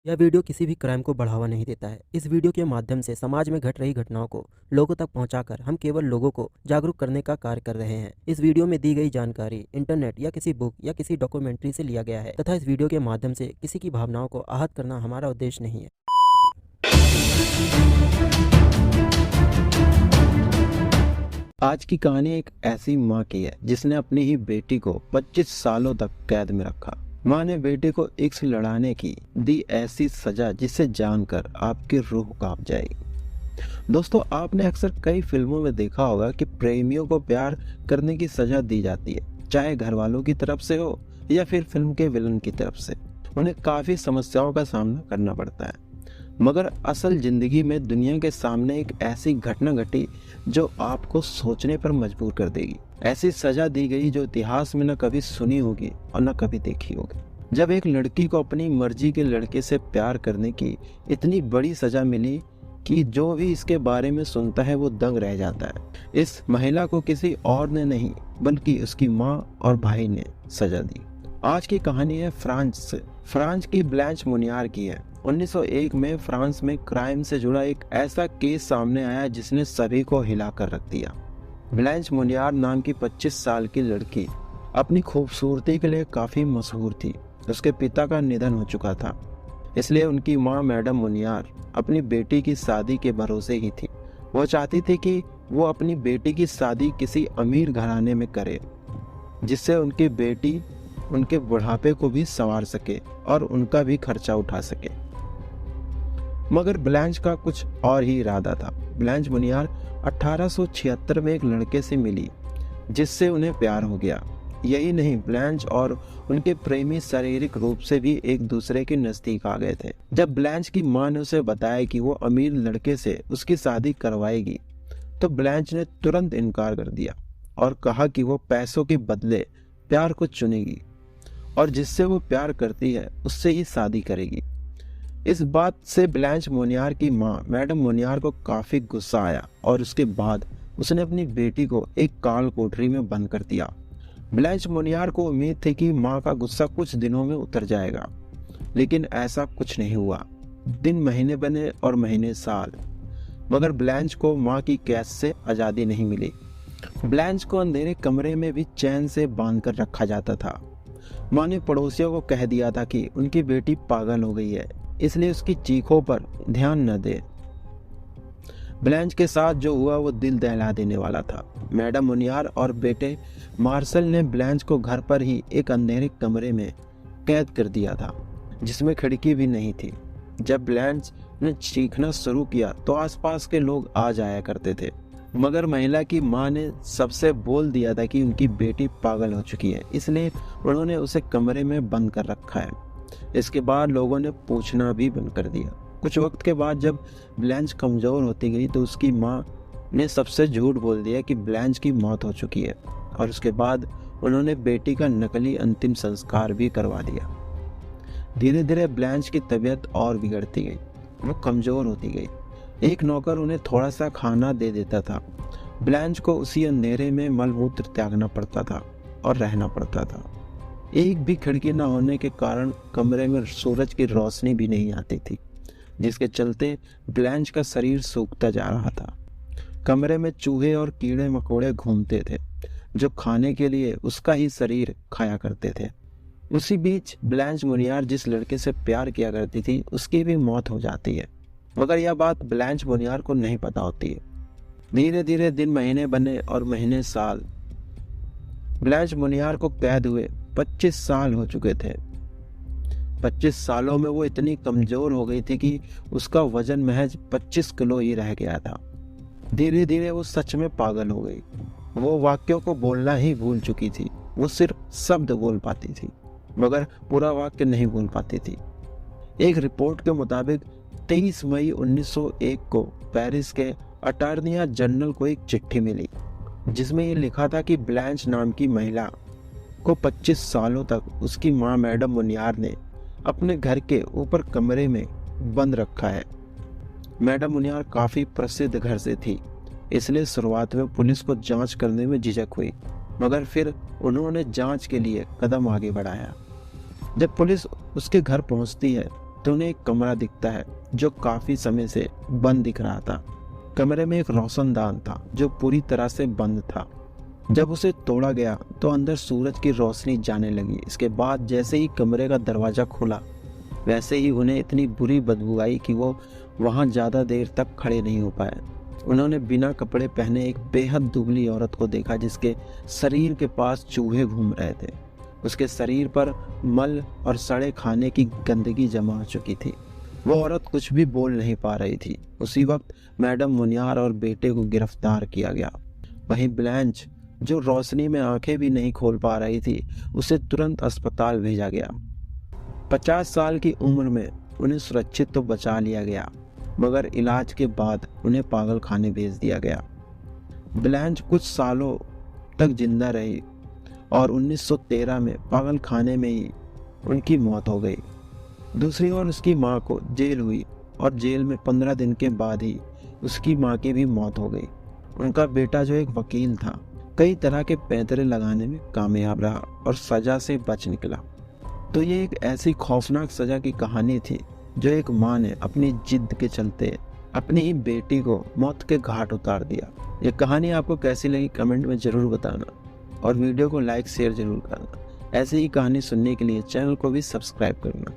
यह वीडियो किसी भी क्राइम को बढ़ावा नहीं देता है। इस वीडियो के माध्यम से समाज में घट रही घटनाओं को लोगों तक पहुंचाकर हम केवल लोगों को जागरूक करने का कार्य कर रहे हैं। इस वीडियो में दी गई जानकारी इंटरनेट या किसी बुक या किसी डॉक्यूमेंट्री से लिया गया है तथा इस वीडियो के माध्यम से किसी की भावनाओं को आहत करना हमारा उद्देश्य नहीं है। आज की कहानी एक ऐसी माँ की है जिसने अपनी ही बेटी को 25 सालों तक कैद में रखा। माँ ने बेटे को इश्क लड़ाने की दी ऐसी सजा जिसे जानकर आपकी रूह कांप जाएगी। दोस्तों, आपने अक्सर कई फिल्मों में देखा होगा कि प्रेमियों को प्यार करने की सजा दी जाती है, चाहे घर वालों की तरफ से हो या फिर फिल्म के विलन की तरफ से। उन्हें काफी समस्याओं का सामना करना पड़ता है, मगर असल जिंदगी में दुनिया के सामने एक ऐसी घटना घटी जो आपको सोचने पर मजबूर कर देगी। ऐसी सजा दी गई जो इतिहास में न कभी सुनी होगी और न कभी देखी होगी। जब एक लड़की को अपनी मर्जी के लड़के से प्यार करने की इतनी बड़ी सजा मिली कि जो भी इसके बारे में सुनता है वो दंग रह जाता है। इस महिला को किसी और ने नहीं बल्कि उसकी माँ और भाई ने सजा दी। आज की कहानी है फ्रांस की ब्लैंच मोनियार की है। 1901 में फ्रांस में क्राइम से जुड़ा एक ऐसा केस सामने आया जिसने सभी को हिला कर रख दिया। ब्लैंच मोनियार नाम की 25 साल की लड़की अपनी खूबसूरती के लिए काफी मशहूर थी। उसके पिता का निधन हो चुका था, इसलिए उनकी माँ मैडम मोनियार अपनी बेटी की शादी के भरोसे ही थी। वो चाहती थी कि वो अपनी बेटी की शादी किसी अमीर घराने में करे, जिससे उनकी बेटी उनके बुढ़ापे को भी संवार सके और उनका भी खर्चा उठा सके। मगर ब्लैंच का कुछ और ही इरादा था। ब्लैंच मोनियार 1876 में एक लड़के से मिली जिससे उन्हें प्यार हो गया। यही नहीं, ब्लैंच और उनके प्रेमी शारीरिक रूप से भी एक दूसरे के नजदीक आ गए थे। जब ब्लैंच की मां ने उसे बताया कि वो अमीर लड़के से उसकी शादी करवाएगी, तो ब्लैंच ने तुरंत इनकार कर दिया और कहा कि वो पैसों के बदले प्यार को चुनेगी और जिससे वो प्यार करती है उससे ही शादी करेगी। इस बात से ब्लैंच मोनियार की मां मैडम मोनियार को काफी गुस्सा आया और उसके बाद उसने अपनी बेटी को एक काल कोठरी में बंद कर दिया। ब्लैंच मोनियार को उम्मीद थी कि मां का गुस्सा कुछ दिनों में उतर जाएगा, लेकिन ऐसा कुछ नहीं हुआ। दिन महीने बने और महीने साल, मगर ब्लैंच को मां की कैद से आजादी नहीं मिली। ब्लैंच को अंधेरे कमरे में भी चैन से बांध कर रखा जाता था। मां ने पड़ोसियों को कह दिया था कि उनकी बेटी पागल हो गई है, इसलिए उसकी चीखों पर ध्यान न दे। ब्लैंच के साथ जो हुआ वो दिल दहला देने वाला था। मैडम मोनियार और बेटे मार्शल ने ब्लैंच को घर पर ही एक अंधेरे कमरे में कैद कर दिया था, जिसमें खिड़की भी नहीं थी। जब ब्लैंच ने चीखना शुरू किया तो आसपास के लोग आ जाया करते थे, मगर महिला की मां ने सबसे बोल दिया था कि उनकी बेटी पागल हो चुकी है, इसलिए उन्होंने उसे कमरे में बंद कर रखा है। इसके बाद लोगों ने पूछना भी बंद कर दिया। कुछ वक्त के बाद जब ब्लैंच कमजोर होती गई तो उसकी मां ने सबसे झूठ बोल दिया कि ब्लैंच की मौत हो चुकी है, और उसके बाद उन्होंने बेटी का नकली अंतिम संस्कार भी करवा दिया। धीरे धीरे ब्लैंच की तबीयत और बिगड़ती गई, वो कमजोर होती गई। एक नौकर उन्हें थोड़ा सा खाना दे देता था। ब्लैंच को उसी अंधेरे में मलमूत्र त्यागना पड़ता था और रहना पड़ता था। एक भी खिड़की न होने के कारण कमरे में सूरज की रोशनी भी नहीं आती थी, जिसके चलते ब्लैंच का शरीर सूखता जा रहा था। कमरे में चूहे और कीड़े मकोड़े घूमते थे जो खाने के लिए उसका ही शरीर खाया करते थे। उसी बीच ब्लैंच मोनियार जिस लड़के से प्यार किया करती थी उसकी भी मौत हो जाती है, मगर यह बात ब्लैंच मोनियार को नहीं पता होती है। धीरे धीरे दिन महीने बने और महीने साल। ब्लैंच मोनियार को कैद हुए 25 साल हो चुके थे। 25 सालों में वो इतनी कमजोर हो गई थी कि उसका वजन महज 25 किलो ही रह गया था। धीरे धीरे वो सच में पागल हो गई। वो वाक्यों को बोलना ही भूल चुकी थी। वो सिर्फ शब्द बोल पाती थी, मगर पूरा वाक्य नहीं बोल पाती थी। एक रिपोर्ट के मुताबिक 23 मई 1901 को पेरिस के अटॉर्नी जनरल को एक चिट्ठी मिली, जिसमें ये लिखा था कि ब्लैंच नाम की महिला को 25 सालों तक उसकी मां मैडम मोनियार ने अपने घर के ऊपर कमरे में बंद रखा है। मैडम मोनियार काफी प्रसिद्ध घर से थी, इसलिए शुरुआत में पुलिस को जांच करने में झिझक हुई, मगर फिर उन्होंने जांच के लिए कदम आगे बढ़ाया। जब पुलिस उसके घर पहुंचती है तो उन्हें एक कमरा दिखता है जो काफी समय से बंद दिख रहा था। कमरे में एक रोशनदान था जो पूरी तरह से बंद था। जब उसे तोड़ा गया तो अंदर सूरज की रोशनी जाने लगी। इसके बाद जैसे ही कमरे का दरवाजा खुला वैसे ही उन्हें इतनी बुरी बदबू आई कि वो वहां ज्यादा देर तक खड़े नहीं हो पाए। उन्होंने बिना कपड़े पहने एक बेहद दुबली औरत को देखा जिसके शरीर के पास चूहे घूम रहे थे। उसके शरीर पर मल और सड़े खाने की गंदगी जमा हो चुकी थी। वो औरत कुछ भी बोल नहीं पा रही थी। उसी वक्त मैडम मुनियार और बेटे को गिरफ्तार किया गया। वहीं ब्लैंच जो रोशनी में आंखें भी नहीं खोल पा रही थी, उसे तुरंत अस्पताल भेजा गया। 50 साल की उम्र में उन्हें सुरक्षित तो बचा लिया गया, मगर इलाज के बाद उन्हें पागल खाने भेज दिया गया। ब्लैंच कुछ सालों तक जिंदा रही और 1913 में पागल खाने में ही उनकी मौत हो गई। दूसरी ओर उसकी मां को जेल हुई और जेल में 15 दिन के बाद ही उसकी मां की भी मौत हो गई। उनका बेटा जो एक वकील था, कई तरह के पैंतरे लगाने में कामयाब रहा और सजा से बच निकला। तो ये एक ऐसी खौफनाक सजा की कहानी थी जो एक मां ने अपनी जिद के चलते अपनी ही बेटी को मौत के घाट उतार दिया। ये कहानी आपको कैसी लगी कमेंट में जरूर बताना और वीडियो को लाइक शेयर जरूर करना। ऐसे ही कहानी सुनने के लिए चैनल को भी सब्सक्राइब करना।